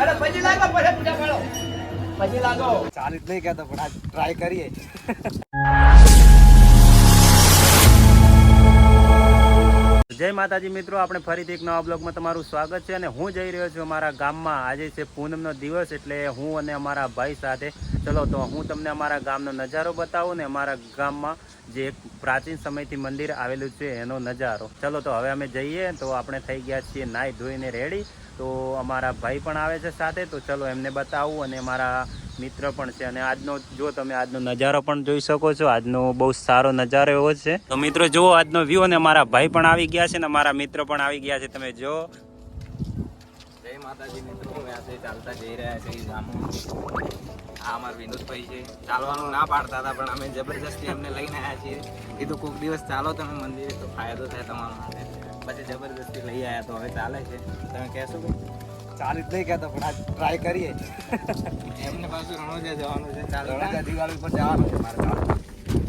અરે પછી લાગો પછી પૂજા કરો પછી લાગો ચાલી જ નહીં કહેતો પણ આજ ટ્રાય કરીએ. જય માતાજી મિત્રો, આપણે ફરીથી એક નવા બ્લોગમાં તમારું સ્વાગત છે અને હું જઈ રહ્યો છું અમારા ગામમાં. આજે છે પૂનમનો દિવસ એટલે હું અને અમારા ભાઈ સાથે ચલો તો હું તમને અમારા ગામનો નજારો બતાવું ને અમારા ગામમાં જે એક પ્રાચીન સમયથી મંદિર આવેલું છે એનો નજારો. ચલો તો હવે અમે જઈએ. તો આપણે થઈ ગયા છીએ નાહી ધોઈને રેડી. તો અમારા ભાઈ પણ આવે છે સાથે, તો ચલો એમને બતાવું અને અમારા મિત્ર પણ છે. અને આજનો જો તમે આજનો નજારો પણ જોઈ શકો છો, આજનો બહુ સારો નજારો એવો છે. તો મિત્રો જુઓ આજનો વ્યૂ. અને અમારા ભાઈ પણ આવી ગયા છે ને અમારા મિત્ર પણ આવી ગયા છે, તમે જો. જય માતાજી મિત્રો, અમે આજે ચાલતા જઈ રહ્યા છીએ ગામમાં. આ અમારા વિનોદભાઈ છે, ચાલવાનું ના પાડતા હતા પણ અમે જબરજસ્તી એમને લઈને આવ્યા છીએ. કીધું કોઈક દિવસ ચાલો તમે મંદિરે તો ફાયદો થાય તમારા માટે. પછી જબરજસ્તી લઈ આવ્યા તો હવે ચાલે છે. તમે કહેશો કે ચાલી જ નહીં કહેતો પણ આજ ટ્રાય કરીએ. એમને પાછું રણોજા જવાનું છે, રણોજા દિવાળી પર જવાનું છે મારે ચાલો.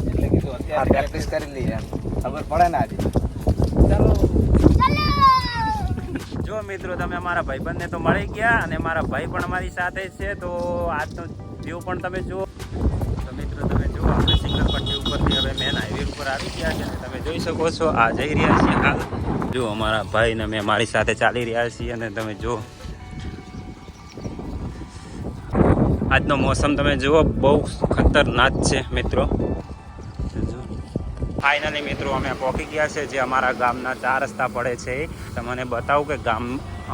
એટલે કીધું અત્યારે પ્રેક્ટિસ કરી લઈએ એમ ખબર પડે ને આજે. ચાલો. જો મિત્રો તમે અમારા ભાઈબંધને તો મળી ગયા અને મારા ભાઈ પણ અમારી સાથે છે. તો આજનો વ્યૂ પણ તમે જુઓ. તો મિત્રો તમે જુઓ આપણે સિંગલ પટ્ટી ઉપરથી હવે મેન હાઈવે ઉપર આવી ગયા છે. તમે જોઈ શકો છો આ જઈ રહ્યા છીએ હાલ. જો અમારા ભાઈ ને મેં મારી સાથે ચાલી રહ્યા છીએ અને તમે જુઓ આજનો મોસમ તમે જુઓ બહુ ખતરનાક છે મિત્રો. ફાઇનલી મિત્રો અમે પહોંચી ગયા છે જે અમારા ગામના 4 રસ્તા પડે છે. તમને બતાવું કે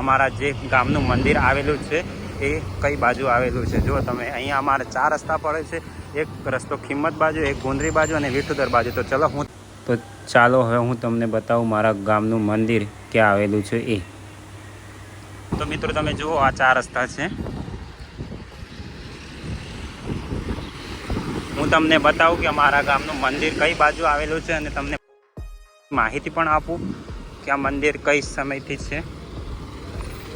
અમારા જે ગામનું મંદિર આવેલું છે એ કઈ બાજુ આવેલું છે. જો તમે અહીંયા અમારા 4 રસ્તા પડે છે. એક રસ્તો ખિંમત બાજુ, એક ગુંદરી બાજુ અને વિઠુદર બાજુ. તો ચાલો હવે હું તમને બતાવું મારા ગામનું મંદિર ક્યાં આવેલું છે એ. તો મિત્રો તમે જુઓ આ 4 રસ્તા છે. હું તમને બતાવું કે અમારા ગામનું મંદિર કઈ બાજુ આવેલું છે અને તમને માહિતી પણ આપું કે આ મંદિર કઈ સમયથી છે.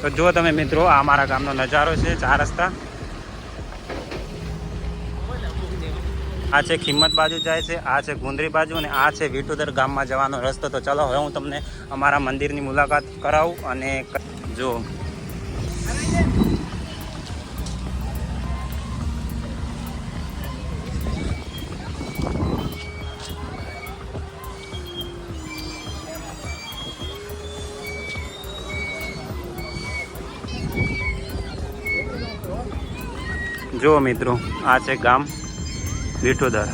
તો જુઓ તમે મિત્રો આ અમારા ગામનો નજારો છે. 4 રસ્તા આ છે ખિંમત બાજુ જાય છે, આ છે ગુંદરી બાજુ અને આ છે વિઠુદર ગામમાં જવાનો રસ્તો. તો ચલો હવે હું તમને અમારા મંદિરની મુલાકાત કરાવું. અને જો જો મિત્રો આ છે ગામ વિઠોદર.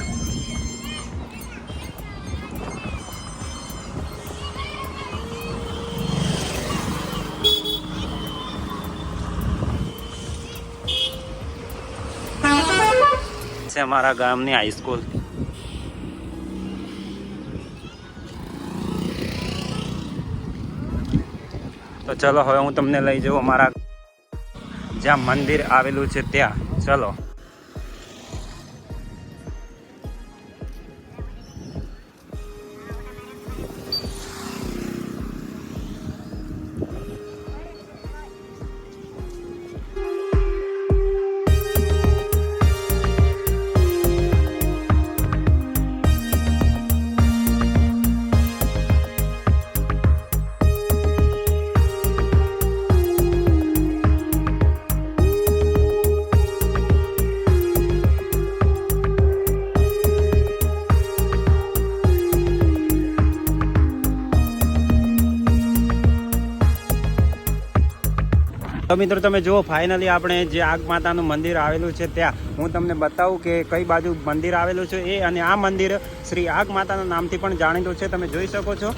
છે અમારા ગામની હાઈસ્કૂલ. તો ચલો હવે હું તમને લઈ જાઉં અમારા જ્યાં મંદિર આવેલું છે ત્યાં. ચલો તો મિત્રો તમે જુઓ ફાઇનલી આપણે જે આગ માતાનું મંદિર આવેલું છે ત્યાં હું તમને બતાવું કે કઈ બાજુ મંદિર આવેલું છે એ. અને આ મંદિર શ્રી આગ માતાના નામથી પણ જાણીતું છે, તમે જોઈ શકો છો.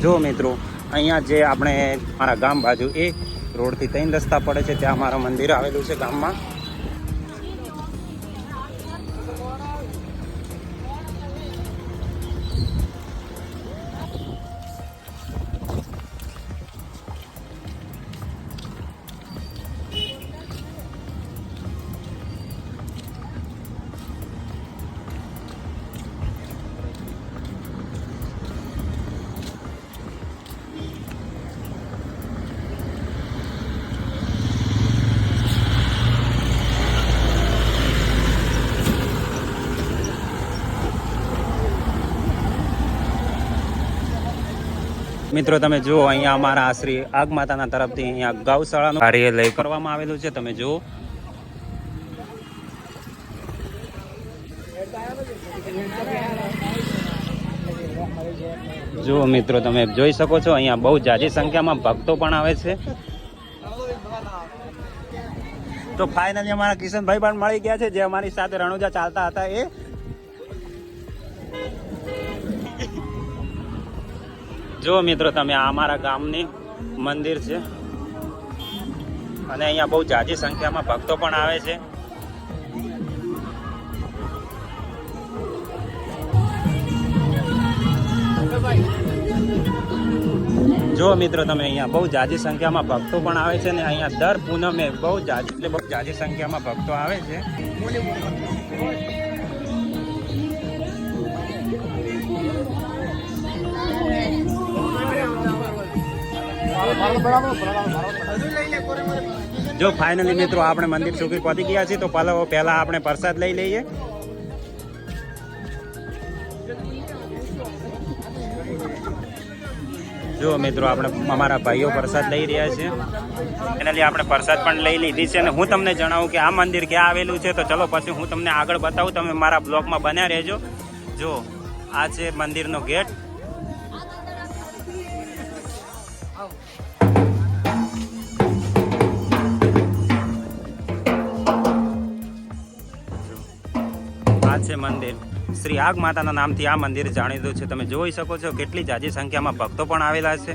જો મિત્રો અહીંયા જે આપણે મારા ગામ બાજુ એ રોડથી 3 રસ્તા પડે છે ત્યાં મારું મંદિર આવેલું છે ગામમાં. મિત્રો તમે જુઓ અહીંયા અમારા શ્રી આગ માતાના તરફથી અહીંયા ગૌશાળાનું કાર્યાલય કરવામાં આવેલું છે. તમે જુઓ જુઓ મિત્રો તમે જોઈ શકો છો અહીંયા બહુ જાજી સંખ્યામાં ભક્તો પણ આવે છે. તો ફાઇનલી અમારા કિશનભાઈ પણ મળી ગયા છે જે અમારી સાથે રણુજા ચાલતા હતા એ. જો મિત્રો તમે આ અમારા ગામની મંદિર છે અને અહીંયા બહુ જાજી સંખ્યામાં ભક્તો પણ આવે છે. જો મિત્રો તમે અહીંયા બહુ જાજી સંખ્યામાં ભક્તો પણ આવે છે ને અહીંયા દર પૂનમે બહુ જાજી સંખ્યામાં ભક્તો આવે છે. જો ફાઇનલી મિત્રો આપણે મંદિર સુધી પહોંચી ગયા છીએ તો પહેલા આપણે પ્રસાદ લઈ લઈએ. જો મિત્રો આપણે અમારા ભાઈઓ પ્રસાદ લઈ રહ્યા છે. ફાઇનલી આપણે પ્રસાદ પણ લઈ લીધી છે અને હું તમને જણાવું કે આ મંદિર ક્યાં આવેલું છે તો ચલો પછી હું તમને આગળ બતાવું. તમે મારા બ્લોગમાં બન્યા રહેજો. જો આ છે મંદિરનો ગેટ. આ છે મંદિર. શ્રી આગ માતાના નામથી આ મંદિર જાણીતું છે. તમે જોઈ શકો છો કેટલી જાજી સંખ્યામાં ભક્તો પણ આવેલા છે.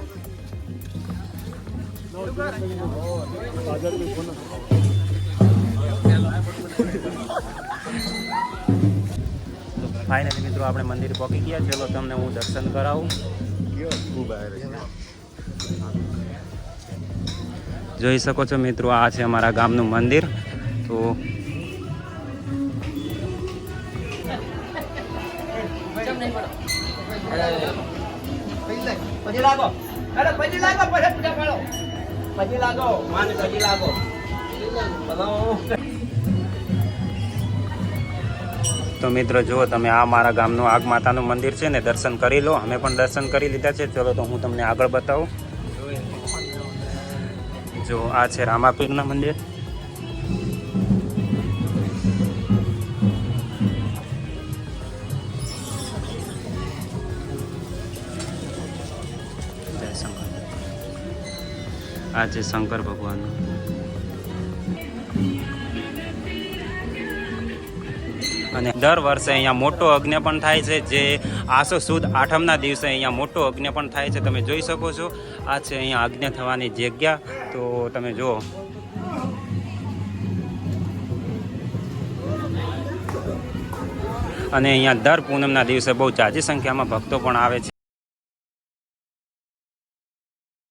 ફાઇનલી મિત્રો આપણે મંદિર પહોંચી ગયા. ચલો તમને હું દર્શન કરાવું. જોઈ શકો છો મિત્રો આ છે અમારા ગામનું મંદિર. તો તો મિત્રો જુઓ તમે આ મારા ગામનું આગ માતાનું મંદિર છે ને દર્શન કરી લો. અમે પણ દર્શન કરી લીધા છે. ચલો તો હું તમને આગળ બતાવું. જો આ છે રામાપીરના મંદિર. આ છે શંકર ભગવાનનું. અને દર વર્ષે અહીંયા મોટો યજ્ઞ પણ થાય છે જે આસો સુદ આઠમના દિવસે અહીંયા મોટો યજ્ઞ પણ થાય છે. તમે જોઈ શકો છો આ છે અહીંયા યજ્ઞ થવાની જગ્યા. તો તમે જુઓ અને અહીંયા દર પૂનમના દિવસે બહુ જાજી સંખ્યામાં ભક્તો પણ આવે છે.